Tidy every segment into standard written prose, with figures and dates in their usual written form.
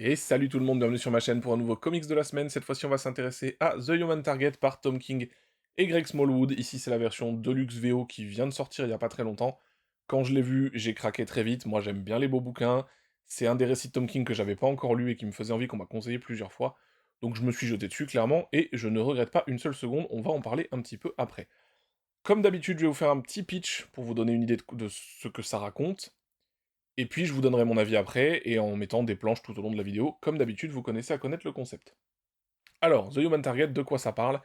Et salut tout le monde, bienvenue sur ma chaîne pour un nouveau comics de la semaine. Cette fois-ci, on va s'intéresser à The Human Target par Tom King et Greg Smallwood. Ici, c'est la version Deluxe VO qui vient de sortir il y a pas très longtemps. Quand je l'ai vu, j'ai craqué très vite. Moi, j'aime bien les beaux bouquins. C'est un des récits de Tom King que j'avais pas encore lu et qui me faisait envie, qu'on m'a conseillé plusieurs fois. Donc je me suis jeté dessus, clairement, et je ne regrette pas une seule seconde. On va en parler un petit peu après. Comme d'habitude, je vais vous faire un petit pitch pour vous donner une idée de ce que ça raconte. Et puis je vous donnerai mon avis après, et en mettant des planches tout au long de la vidéo. Comme d'habitude, vous connaissez à connaître le concept. Alors, The Human Target, de quoi ça parle?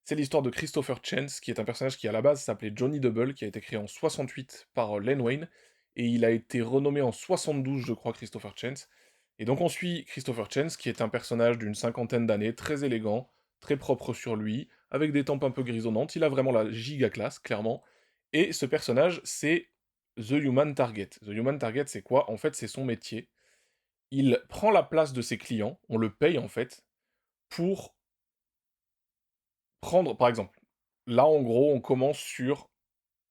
C'est l'histoire de Christopher Chance, qui est un personnage qui à la base s'appelait Johnny Double, qui a été créé en 68 par Len Wayne, et il a été renommé en 72, je crois, Christopher Chance. Et donc on suit Christopher Chance, qui est un personnage d'une cinquantaine d'années, très élégant, très propre sur lui, avec des tempes un peu grisonnantes, il a vraiment la giga classe, clairement. Et ce personnage, c'est The Human Target. The Human Target, c'est quoi? En fait, c'est son métier. Il prend la place de ses clients, on le paye en fait, pour prendre, par exemple, là en gros, on commence sur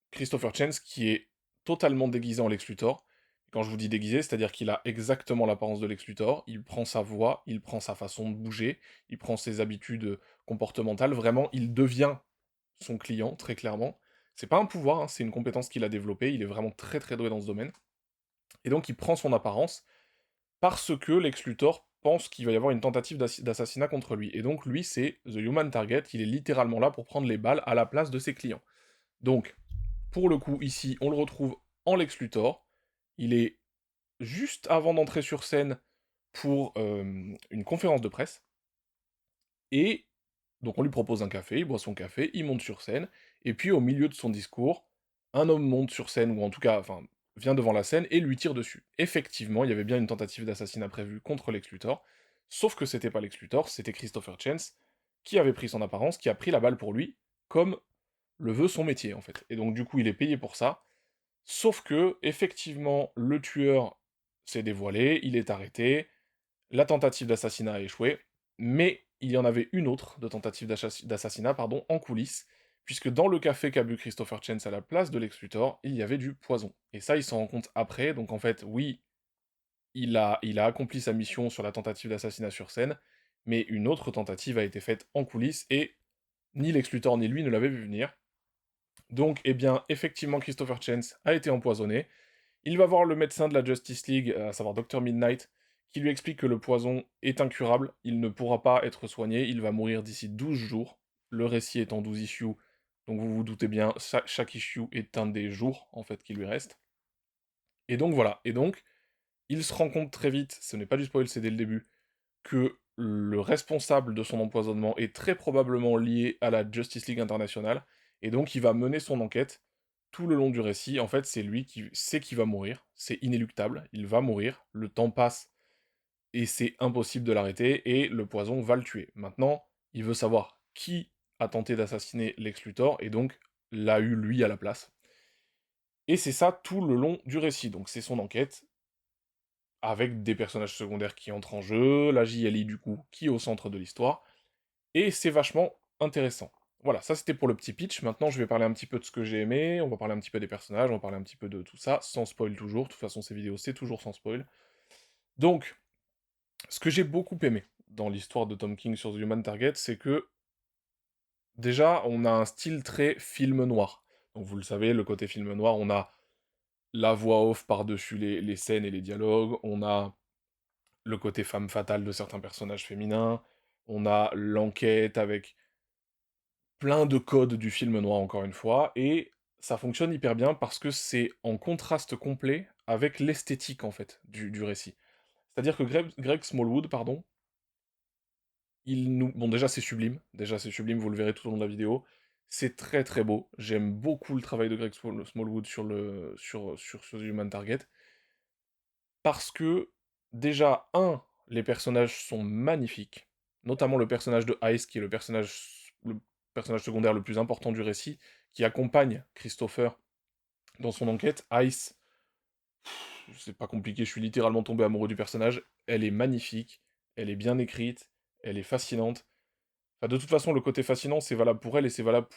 Christopher Chance qui est totalement déguisé en Lex Luthor. Quand je vous dis déguisé, c'est-à-dire qu'il a exactement l'apparence de Lex Luthor, il prend sa voix, il prend sa façon de bouger, il prend ses habitudes comportementales, vraiment, il devient son client, très clairement. C'est pas un pouvoir, hein, c'est une compétence qu'il a développée, il est vraiment très très doué dans ce domaine. Et donc il prend son apparence, parce que Lex Luthor pense qu'il va y avoir une tentative d'assassinat contre lui. Et donc lui, c'est The Human Target, il est littéralement là pour prendre les balles à la place de ses clients. Donc, pour le coup, ici, on le retrouve en Lex Luthor, il est juste avant d'entrer sur scène pour une conférence de presse, et donc on lui propose un café, il boit son café, il monte sur scène, et puis au milieu de son discours, un homme monte sur scène, ou en tout cas, enfin, vient devant la scène et lui tire dessus. Effectivement, il y avait bien une tentative d'assassinat prévue contre Lex Luthor, sauf que c'était pas Lex Luthor, c'était Christopher Chance, qui avait pris son apparence, qui a pris la balle pour lui, comme le veut son métier, en fait. Et donc du coup, il est payé pour ça, sauf que, effectivement, le tueur s'est dévoilé, il est arrêté, la tentative d'assassinat a échoué, mais il y en avait une autre de tentative d'assassinat, pardon, en coulisses, puisque dans le café qu'a bu Christopher Chance à la place de Lex Luthor, il y avait du poison. Et ça, il s'en rend compte après, donc en fait, oui, il a accompli sa mission sur la tentative d'assassinat sur scène, mais une autre tentative a été faite en coulisses, et ni Lex Luthor ni lui ne l'avaient vu venir. Donc, eh bien, effectivement, Christopher Chance a été empoisonné. Il va voir le médecin de la Justice League, à savoir Dr. Midnight, qui lui explique que le poison est incurable, il ne pourra pas être soigné, il va mourir d'ici 12 jours. Le récit est en 12 issues, donc vous vous doutez bien, chaque issue est un des jours, en fait, qui lui reste. Et donc voilà, et donc, il se rend compte très vite, ce n'est pas du spoil, c'est dès le début, que le responsable de son empoisonnement est très probablement lié à la Justice League internationale, et donc il va mener son enquête tout le long du récit. En fait, c'est lui qui sait qu'il va mourir, c'est inéluctable, il va mourir, le temps passe, et c'est impossible de l'arrêter, et le poison va le tuer. Maintenant, il veut savoir qui a tenté d'assassiner Lex Luthor, et donc l'a eu lui à la place. Et c'est ça tout le long du récit, donc c'est son enquête, avec des personnages secondaires qui entrent en jeu, la JLI du coup, qui est au centre de l'histoire, et c'est vachement intéressant. Voilà, ça c'était pour le petit pitch, maintenant je vais parler un petit peu de ce que j'ai aimé, on va parler un petit peu des personnages, on va parler un petit peu de tout ça, sans spoil toujours, de toute façon ces vidéos c'est toujours sans spoil. Donc, ce que j'ai beaucoup aimé dans l'histoire de Tom King sur The Human Target, c'est que, déjà, on a un style très film noir. Donc vous le savez, le côté film noir, on a la voix off par-dessus les scènes et les dialogues, on a le côté femme fatale de certains personnages féminins, on a l'enquête avec plein de codes du film noir encore une fois, et ça fonctionne hyper bien parce que c'est en contraste complet avec l'esthétique en fait du récit. C'est-à-dire que Greg Smallwood, pardon, il nous... Bon déjà c'est sublime, vous le verrez tout au long de la vidéo, c'est très très beau, j'aime beaucoup le travail de Greg Smallwood sur The Human Target, parce que, déjà, les personnages sont magnifiques, notamment le personnage de Ice, qui est le personnage secondaire le plus important du récit, qui accompagne Christopher dans son enquête. Ice, c'est pas compliqué, je suis littéralement tombé amoureux du personnage, elle est magnifique, elle est bien écrite, elle est fascinante. Enfin, de toute façon, le côté fascinant, c'est valable pour elle, et c'est valable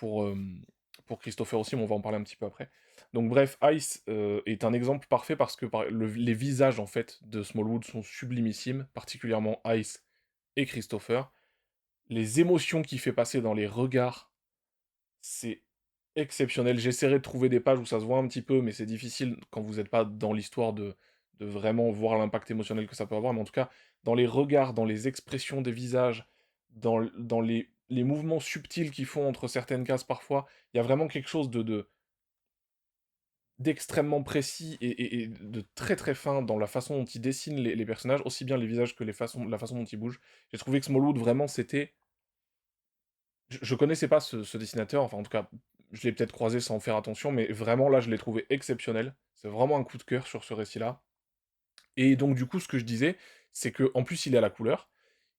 pour Christopher aussi, mais on va en parler un petit peu après. Donc bref, Ice est un exemple parfait parce que les visages en fait de Smallwood sont sublimissimes, particulièrement Ice et Christopher. Les émotions qu'il fait passer dans les regards, c'est exceptionnel. J'essaierai de trouver des pages où ça se voit un petit peu, mais c'est difficile quand vous n'êtes pas dans l'histoire de vraiment voir l'impact émotionnel que ça peut avoir. Mais en tout cas, dans les regards, dans les expressions des visages, dans les mouvements subtils qu'ils font entre certaines cases parfois, il y a vraiment quelque chose d'extrêmement précis et de très très fin dans la façon dont ils dessinent les personnages, aussi bien les visages que la façon dont ils bougent. J'ai trouvé que Smallwood, vraiment, c'était je connaissais pas ce dessinateur, enfin en tout cas, je l'ai peut-être croisé sans faire attention, mais vraiment là, je l'ai trouvé exceptionnel. C'est vraiment un coup de cœur sur ce récit-là. Et donc du coup, ce que je disais, c'est que en plus, il est à la couleur,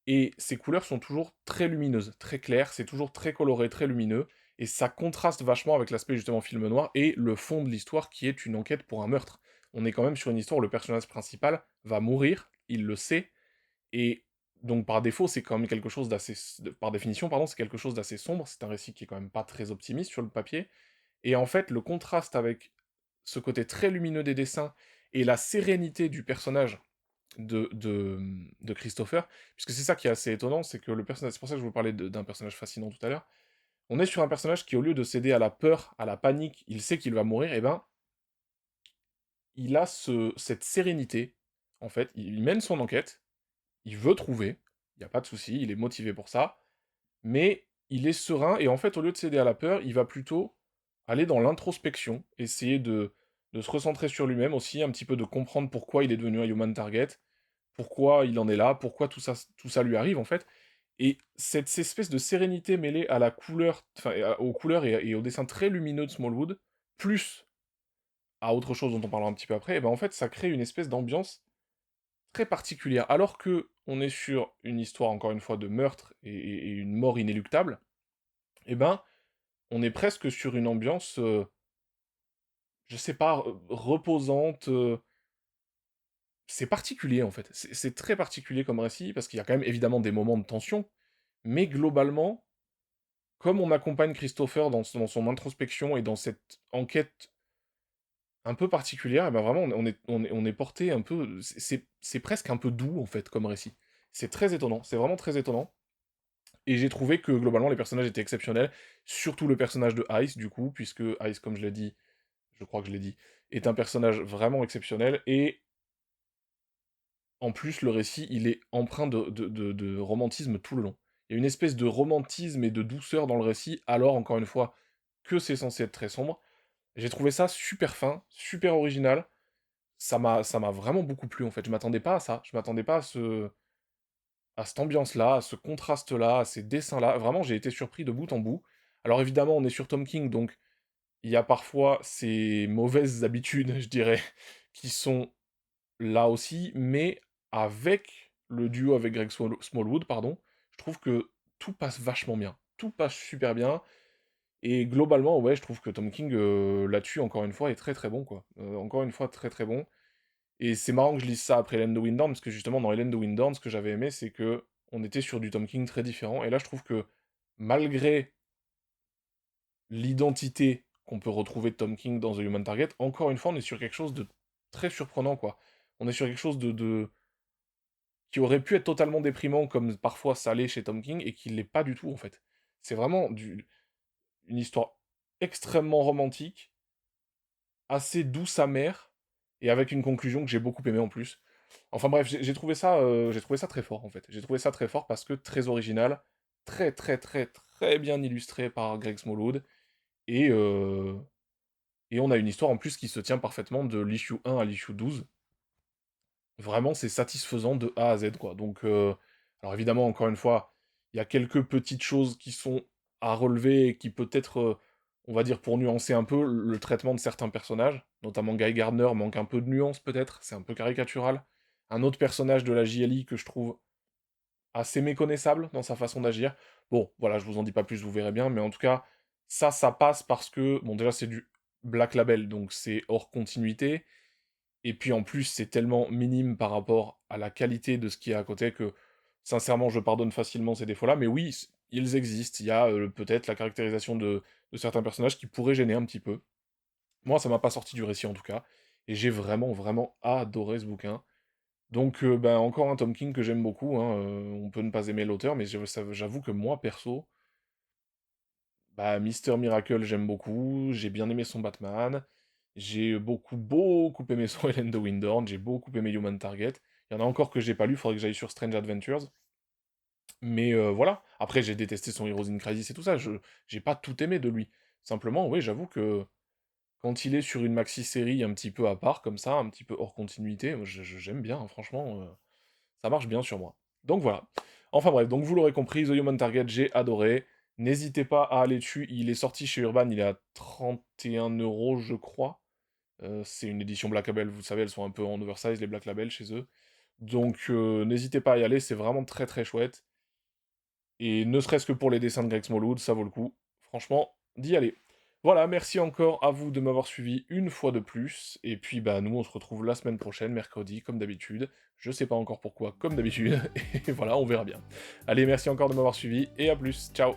et ces couleurs sont toujours très lumineuses, très claires, c'est toujours très coloré, très lumineux, et ça contraste vachement avec l'aspect justement film noir et le fond de l'histoire qui est une enquête pour un meurtre. On est quand même sur une histoire où le personnage principal va mourir, il le sait, et donc par défaut, c'est quand même quelque chose d'assez... Par définition, pardon, c'est quelque chose d'assez sombre, c'est un récit qui est quand même pas très optimiste sur le papier, et en fait, le contraste avec ce côté très lumineux des dessins et la sérénité du personnage de Christopher, puisque c'est ça qui est assez étonnant, c'est que le personnage... C'est pour ça que je vous parlais d'un personnage fascinant tout à l'heure. On est sur un personnage qui, au lieu de céder à la peur, à la panique, il sait qu'il va mourir, et ben, il a cette sérénité, en fait, il mène son enquête, il veut trouver, il n'y a pas de souci, il est motivé pour ça, mais il est serein, et en fait, au lieu de céder à la peur, il va plutôt aller dans l'introspection, essayer de se recentrer sur lui-même aussi, un petit peu de comprendre pourquoi il est devenu un human target, pourquoi il en est là, pourquoi tout ça lui arrive, en fait. Et cette espèce de sérénité mêlée à la couleur, enfin, aux couleurs et au dessin très lumineux de Smallwood, plus à autre chose dont on parlera un petit peu après, et ben en fait, ça crée une espèce d'ambiance très particulière. Alors que on est sur une histoire, encore une fois, de meurtre et une mort inéluctable, eh ben, on est presque sur une ambiance, je sais pas, reposante. C'est particulier, en fait. C'est très particulier comme récit, parce qu'il y a quand même évidemment des moments de tension, mais globalement, comme on accompagne Christopher dans son introspection et dans cette enquête un peu particulière, et ben vraiment, on est porté un peu... C'est presque un peu doux, en fait, comme récit. C'est très étonnant, c'est vraiment très étonnant. Et j'ai trouvé que globalement les personnages étaient exceptionnels, surtout le personnage de Ice du coup, puisque Ice, comme je l'ai dit, je crois que je l'ai dit, est un personnage vraiment exceptionnel, et en plus le récit il est empreint de romantisme tout le long. Il y a une espèce de romantisme et de douceur dans le récit, alors encore une fois que c'est censé être très sombre. J'ai trouvé ça super fin, super original, ça m'a vraiment beaucoup plu en fait, je m'attendais pas à ça, je m'attendais pas à cette ambiance-là, à ce contraste-là, à ces dessins-là. Vraiment, j'ai été surpris de bout en bout. Alors évidemment, on est sur Tom King, donc il y a parfois ces mauvaises habitudes, je dirais, qui sont là aussi, mais avec le duo avec Greg Smallwood, pardon, je trouve que tout passe vachement bien. Tout passe super bien. Et globalement, ouais, je trouve que Tom King, là-dessus, encore une fois, est très très bon, quoi. Encore une fois, très très bon. Et c'est marrant que je lise ça après Hélène de Windhorn, parce que justement, dans Hélène de Windhorn, ce que j'avais aimé, c'est que on était sur du Tom King très différent. Et là, je trouve que malgré l'identité qu'on peut retrouver de Tom King dans The Human Target, encore une fois, on est sur quelque chose de très surprenant, quoi. On est sur quelque chose qui aurait pu être totalement déprimant, comme parfois ça l'est chez Tom King, et qui l'est pas du tout, en fait. C'est vraiment une histoire extrêmement romantique, assez douce amère, et avec une conclusion que j'ai beaucoup aimée en plus. Enfin bref, j'ai trouvé ça très fort en fait. J'ai trouvé ça très fort parce que très original, très très très très bien illustré par Greg Smallwood, et, euh, et on a une histoire en plus qui se tient parfaitement de l'issue 1 à l'issue 12. Vraiment, c'est satisfaisant de A à Z, quoi. Donc, alors évidemment, encore une fois, il y a quelques petites choses qui sont à relever et qui peut-être, on va dire pour nuancer un peu, le traitement de certains personnages, notamment Guy Gardner manque un peu de nuance peut-être, c'est un peu caricatural. Un autre personnage de la JLI que je trouve assez méconnaissable dans sa façon d'agir. Bon, voilà, je vous en dis pas plus, vous verrez bien, mais en tout cas, ça passe parce que, bon, déjà, c'est du Black Label, donc c'est hors continuité, et puis en plus, c'est tellement minime par rapport à la qualité de ce qu'il y a à côté que, sincèrement, je pardonne facilement ces défauts-là. Mais oui, ils existent. Il y a, peut-être la caractérisation de certains personnages qui pourraient gêner un petit peu. Moi, ça m'a pas sorti du récit en tout cas, et j'ai vraiment, vraiment adoré ce bouquin. Donc, ben, encore un Tom King que j'aime beaucoup, hein, on peut ne pas aimer l'auteur, mais j'avoue que moi, perso, bah, Mister Miracle, j'aime beaucoup, j'ai bien aimé son Batman, j'ai beaucoup, beaucoup aimé son Helen de Windhorn, j'ai beaucoup aimé Human Target. Il y en a encore que j'ai pas lu, faudrait que j'aille sur Strange Adventures. Mais voilà, après j'ai détesté son Heroes in Crisis et tout ça, j'ai pas tout aimé de lui. Simplement, oui, j'avoue que quand il est sur une maxi-série un petit peu à part, comme ça, un petit peu hors continuité, moi, j'aime bien, hein, franchement, ça marche bien sur moi. Donc voilà. Enfin bref, donc vous l'aurez compris, The Human Target, j'ai adoré. N'hésitez pas à aller dessus, il est sorti chez Urban, il est à 31 € je crois. C'est une édition Black Label, vous savez, elles sont un peu en oversize, les Black Label chez eux. Donc n'hésitez pas à y aller, c'est vraiment très très chouette. Et ne serait-ce que pour les dessins de Greg Smallwood, ça vaut le coup. Franchement, d'y aller. Voilà, merci encore à vous de m'avoir suivi une fois de plus. Et puis bah nous on se retrouve la semaine prochaine, mercredi, comme d'habitude. Je sais pas encore pourquoi, comme d'habitude. Et voilà, on verra bien. Allez, merci encore de m'avoir suivi et à plus. Ciao.